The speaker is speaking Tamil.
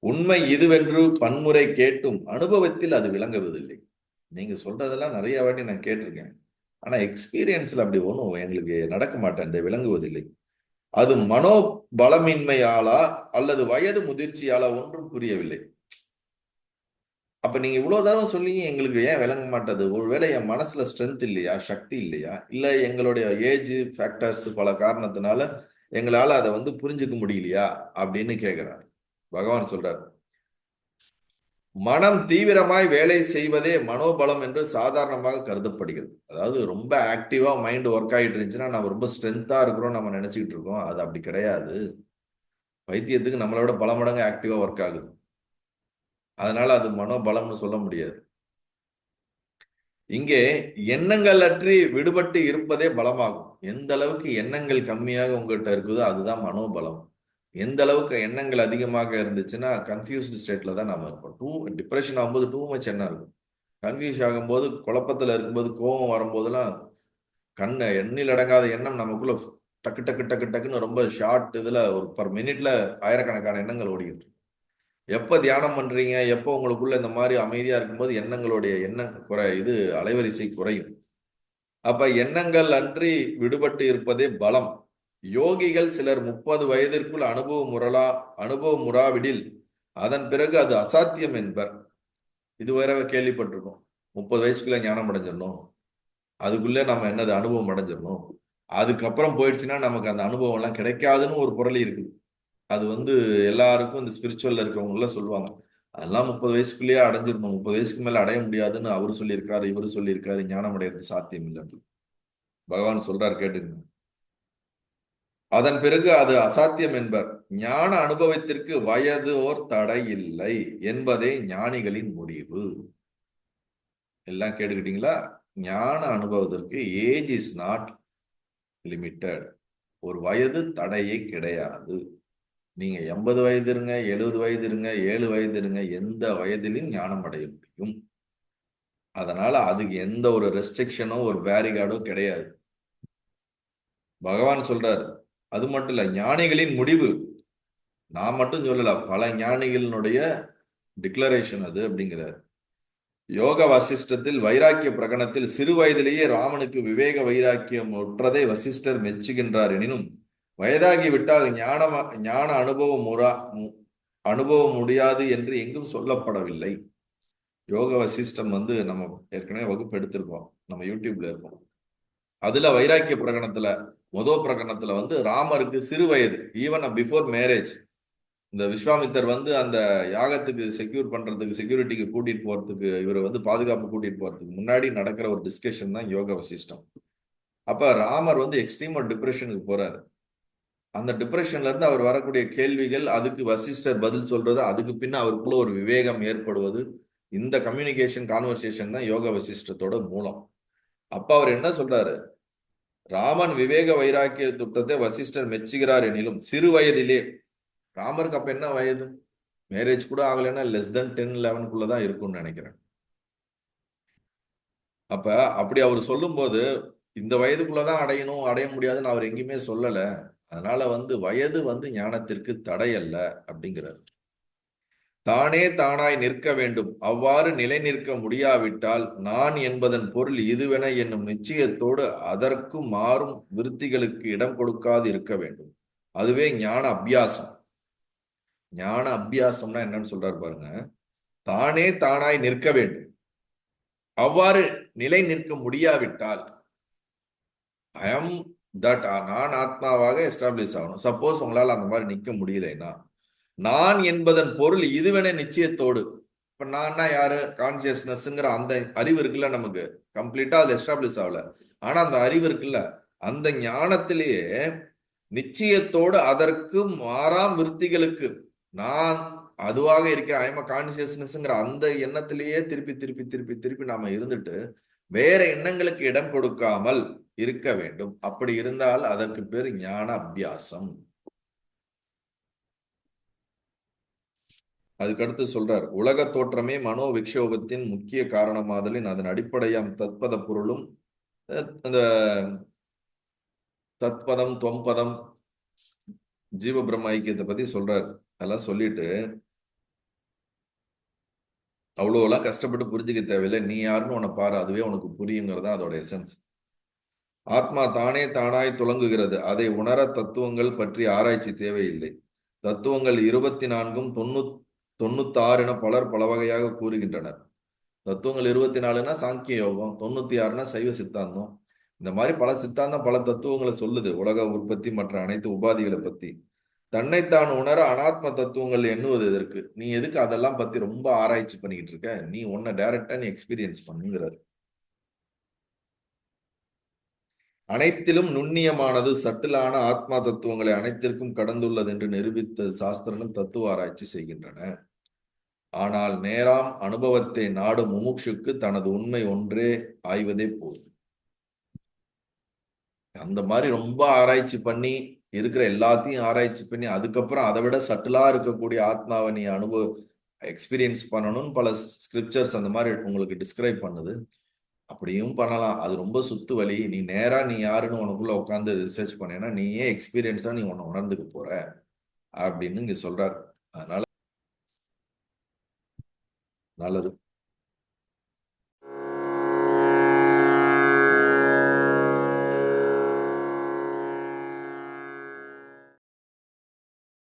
உண்மை இதுவென்று பன்முறை கேட்டும் அனுபவத்தில் அது விளங்குவதில்லை. நீங்க சொல்றதெல்லாம் நிறைய வாட்டி நான் கேட்டிருக்கேன். ஆனா எக்ஸ்பீரியன்ஸ்ல அப்படி ஒன்றும் எங்களுக்கு நடக்க மாட்டேன், விளங்குவதில்லை. அது மனோபலமின்மையாலா அல்லது வயது முதிர்ச்சியாலா ஒன்றும் புரியவில்லை. அப்ப நீங்க இவ்வளவு தடவை சொல்லி எங்களுக்கு ஏன் விளங்க மாட்டது? ஒருவேளை என் மனசுல ஸ்ட்ரென்த் இல்லையா, சக்தி இல்லையா, இல்ல எங்களுடைய ஏஜ் ஃபேக்டர்ஸ் பல காரணத்தினால எங்களால அதை புரிஞ்சுக்க முடியலையா அப்படின்னு கேட்கிறார். பகவான் சொல்றார், மனம் தீவிரமாய் வேலை செய்வதே மனோபலம் என்று சாதாரணமாக கருதப்படுகிறது. அதாவது ரொம்ப ஆக்டிவா மைண்ட் ஒர்க் ஆகிட்டு இருந்துச்சுன்னா நம்ம ரொம்ப ஸ்ட்ரென்த்தா இருக்கிறோம் நம்ம நினைச்சுக்கிட்டு இருக்கோம். அது அப்படி கிடையாது. வைத்தியத்துக்கு நம்மளோட பல மடங்கு ஆக்டிவா ஒர்க் ஆகுது. அதனால அது மனோபலம்னு சொல்ல முடியாது. இங்கே எண்ணங்கள் அற்றி விடுபட்டு இருப்பதே பலமாகும். எந்த அளவுக்கு எண்ணங்கள் கம்மியாக உங்ககிட்ட இருக்குதோ அதுதான் மனோபலம். எந்த அளவுக்கு எண்ணங்கள் அதிகமாக இருந்துச்சுன்னா கன்ஃபியூஸ்டு ஸ்டேட்ல தான் நம்ம இருப்போம். டிப்ரெஷன் ஆகும்போது டூ மச் எண்ணம் இருக்கும். கன்ஃபியூஸ் ஆகும்போது, குழப்பத்துல இருக்கும்போது, கோபம் வரும்போதெல்லாம் எண்ணில் அடங்காத எண்ணம் நமக்குள்ள டக்கு டக்கு டக்கு டக்குன்னு ரொம்ப ஷார்ட் இதுல ஒரு பர் மினிட்ல ஆயிரக்கணக்கான எண்ணங்கள் ஓடிக்கிட்டு இருக்கு. எப்ப தியானம் பண்றீங்க, எப்போ உங்களுக்குள்ள இந்த மாதிரி அமைதியா இருக்கும்போது எண்ணங்களுடைய அலைவரிசை குறையும். அப்ப எண்ணங்கள் அன்றி விடுபட்டு இருப்பதே பலம். யோகிகள் சிலர் 30 வயதிற்குள் அனுபவமுறாவிடில் அதன் பிறகு அது அசாத்தியம் என்பர். இதுவரை கேள்விப்பட்டிருக்கோம். 30 வயசுக்குள்ள ஞானம் அடைஞ்சிடணும், அதுக்குள்ளே நம்ம என்னது அனுபவம் அடைஞ்சிடணும், அதுக்கப்புறம் போயிடுச்சுன்னா நமக்கு அந்த அனுபவம் எல்லாம் கிடைக்காதுன்னு ஒரு பொருள் இருக்குது. அது எல்லாருக்கும் இந்த ஸ்பிரிச்சுவல்ல இருக்கவங்க எல்லாம் சொல்லுவாங்க, அதெல்லாம் 30 வயசுக்குள்ளேயே அடைஞ்சிடணும், 30 வயசுக்கு மேல அடைய முடியாதுன்னு அவரு சொல்லியிருக்காரு, இவரு சொல்லியிருக்காரு, ஞானம் அடையிறது சாத்தியம் இல்லை. பகவான் சொல்றாரு, கேட்டுங்க. அதன் பிறகு அது அசாத்தியம் என்பர். ஞான அனுபவத்திற்கு வயதோர் தடை இல்லை என்பதே ஞானிகளின் முடிவு. எல்லாம் கேட்டுக்கிட்டீங்களா? ஞான அனுபவத்திற்கு ஏஜ் இஸ் நாட் லிமிட்டட். ஒரு வயது தடையே கிடையாது. நீங்க 80 வயது இருங்க, 70 வயது இருங்க, 7 வயது இருங்க, எந்த வயதிலும் ஞானம் அடைய முடியும். அதனால அதுக்கு எந்த ஒரு ரெஸ்ட்ரிக்ஷனோ ஒரு பேரிகார்டோ கிடையாது. பகவான் சொல்றாரு. அது மட்டும் இல்ல, ஞானிகளின் முடிவு. நான் மட்டும் சொல்லல, பல ஞானிகளினுடைய டிக்ளரேஷன் அது அப்படிங்கிறார். யோக வசிஷ்டத்தில் வைராக்கிய பிரகடனத்தில் சிறு வயதிலேயே ராமனுக்கு விவேக வைராக்கியம் உற்றதை வசிஷ்டர் மெச்சுகின்றார். எனினும் வயதாகி விட்டால் ஞான அனுபவம் முடியாது என்று எங்கும் சொல்லப்படவில்லை. யோக வசிஷ்டம் நம்ம ஏற்கனவே வகுப்பு எடுத்திருக்கோம், நம்ம யூடியூப்ல இருக்கோம். அதுல வைராக்கிய பிரகடனத்துல முதல் பிரகடனத்துல ராமருக்கு சிறு வயது, ஈவன் பிஃபோர் மேரேஜ், இந்த விஸ்வாமித்தர் அந்த யாகத்துக்கு செக்யூரிட்டிக்கு கூட்டிட்டு போறதுக்கு, இவர் பாதுகாப்பு கூட்டிட்டு போறதுக்கு முன்னாடி நடக்கிற ஒரு டிஸ்கஷன் தான் யோக வசிஷ்டம். அப்ப ராமர் எக்ஸ்ட்ரீம் டிப்ரெஷனுக்கு போறாரு. அந்த டிப்ரெஷன்ல இருந்து அவர் வரக்கூடிய கேள்விகள், அதுக்கு வசிஷ்டர் பதில் சொல்றது, அதுக்கு பின்ன அவருக்குள்ள ஒரு விவேகம் ஏற்படுவது, இந்த கம்யூனிகேஷன் கான்வர்சேஷன் தான் யோக வசிஷ்டத்தோட மூலம். அப்ப அவர் என்ன சொல்றாரு? ராமன் விவேக வைராக்கிய திட்டத்தை வசிஷ்டர் மெச்சுகிறார் எனிலும் சிறு வயதிலே, ராமருக்கு அப்ப என்ன வயது? மேரேஜ் கூட ஆகலைன்னா லெஸ் தென் 10-11 தான் இருக்கும்னு நினைக்கிறேன். அப்ப அப்படி அவர் சொல்லும் போது இந்த வயதுக்குள்ளதான் அடையணும், அடைய முடியாதுன்னு அவர் எங்கேயுமே சொல்லல. அதனால வயது ஞானத்திற்கு தடை அல்ல அப்படிங்கிறார். தானே தானாய் நிற்க வேண்டும். அவ்வாறு நிலை நிற்க முடியாவிட்டால் நான் என்பதன் பொருள் இதுவென என்னும் நிச்சயத்தோடு அதற்கு மாறும் விருத்திகளுக்கு இடம் கொடுக்காது இருக்க வேண்டும். அதுவே ஞான அபியாசம். ஞான அபியாசம்னா என்னன்னு சொல்றாரு பாருங்க. தானே தானாய் நிற்க வேண்டும். அவ்வாறு நிலை நிற்க முடியாவிட்டால் ஐஎம் தட், நான் ஆத்மாவாக எஸ்டாப்ளிஷ் ஆகணும். சப்போஸ் உங்களால் அந்த மாதிரி நிற்க முடியலைன்னா, நான் என்பதன் பொருள் இதுவென நிச்சயத்தோடு, இப்ப நான் யாரு, கான்சியஸ்னஸ்ங்கிற அந்த அறிவு இருக்குல்ல, நமக்கு கம்ப்ளீட்டா அதுல எஸ்டாப்ளிஷ் ஆகல, ஆனா அந்த அறிவு இருக்குல்ல, அந்த ஞானத்திலேயே நிச்சயத்தோடு அதற்கு மாறாம் விருத்திகளுக்கு நான் அதுவாக இருக்கிற ஐஎம் கான்சியஸ்னஸ்ங்கிற அந்த எண்ணத்திலேயே திருப்பி திருப்பி திருப்பி திருப்பி நாம இருந்துட்டு வேற எண்ணங்களுக்கு இடம் கொடுக்காமல் இருக்க வேண்டும். அப்படி இருந்தால் அதற்கு பேர் ஞான அபியாசம். அதுக்கடுத்து சொல்றார், உலக தோற்றமே மனோ விக்ஷோபத்தின் முக்கிய காரணமாதலின் அதன் அடிப்படையாம் தத்பத பொருளும் அந்த தத்பதம் தொம்பதம் ஜீவ பிரம்ம ஐக்கியத்தை பத்தி சொல்றார். அதெல்லாம் சொல்லிட்டு அவ்வளோலாம் கஷ்டப்பட்டு புரிஞ்சுக்க தேவையில்லை. நீ யாருன்னு உன்னை பாரு, அதுவே உனக்கு புரியுங்கிறது தான் அதோட எசன்ஸ். ஆத்மா தானே தானாய் துலங்குகிறது. அதை உணர தத்துவங்கள் பற்றி ஆராய்ச்சி தேவையில்லை. தத்துவங்கள் 24ம் 96 என பலர் பல வகையாக கூறுகின்றனர். தத்துவங்கள் 24னா சாங்கிய யோகம், 96னா சைவ சித்தாந்தம். இந்த மாதிரி பல சித்தாந்தம் பல தத்துவங்களை சொல்லுது, உலக உற்பத்தி மற்ற அனைத்து உபாதிகளை பத்தி. தன்னைத்தான் உணர அனாத்ம தத்துவங்கள் எண்ணுவது எதற்கு? நீ எதுக்கு அதெல்லாம் பத்தி ரொம்ப ஆராய்ச்சி பண்ணிக்கிட்டு இருக்க? நீ உன்னை டைரக்டா நீ எக்ஸ்பீரியன்ஸ் பண்ணுங்கிறாரு. அனைத்திலும் நுண்ணியமானது சட்டிலான ஆத்மா தத்துவங்களை அனைத்திற்கும் கடந்துள்ளது என்று நிரூபித்த சாஸ்திரங்கள் தத்துவ ஆராய்ச்சி செய்கின்றன. ஆனால் நேராம் அனுபவத்தை நாடும் முமுட்சுக்கு தனது உண்மை ஒன்றே ஆய்வதே போதும். அந்த மாதிரி ரொம்ப ஆராய்ச்சி பண்ணி இருக்கிற எல்லாத்தையும் ஆராய்ச்சி பண்ணி அதுக்கப்புறம் அதை விட சட்டிலா இருக்கக்கூடிய ஆத்மாவை நீ எக்ஸ்பீரியன்ஸ் பண்ணணும்னு பல ஸ்கிரிப்சர்ஸ் அந்த மாதிரி உங்களுக்கு டிஸ்கிரைப் பண்ணுது. அப்படியும் பண்ணலாம். அது ரொம்ப சுத்து வழி. நீ நேரா நீ யாருன்னு உனக்குள்ள உட்காந்து ரிசர்ச் பண்ணேன்னா நீயே எக்ஸ்பீரியன்ஸா நீ உன்னை உணர்ந்துக்க போற அப்படின்னு இங்க சொல்றாரு. அதனால நல்லது.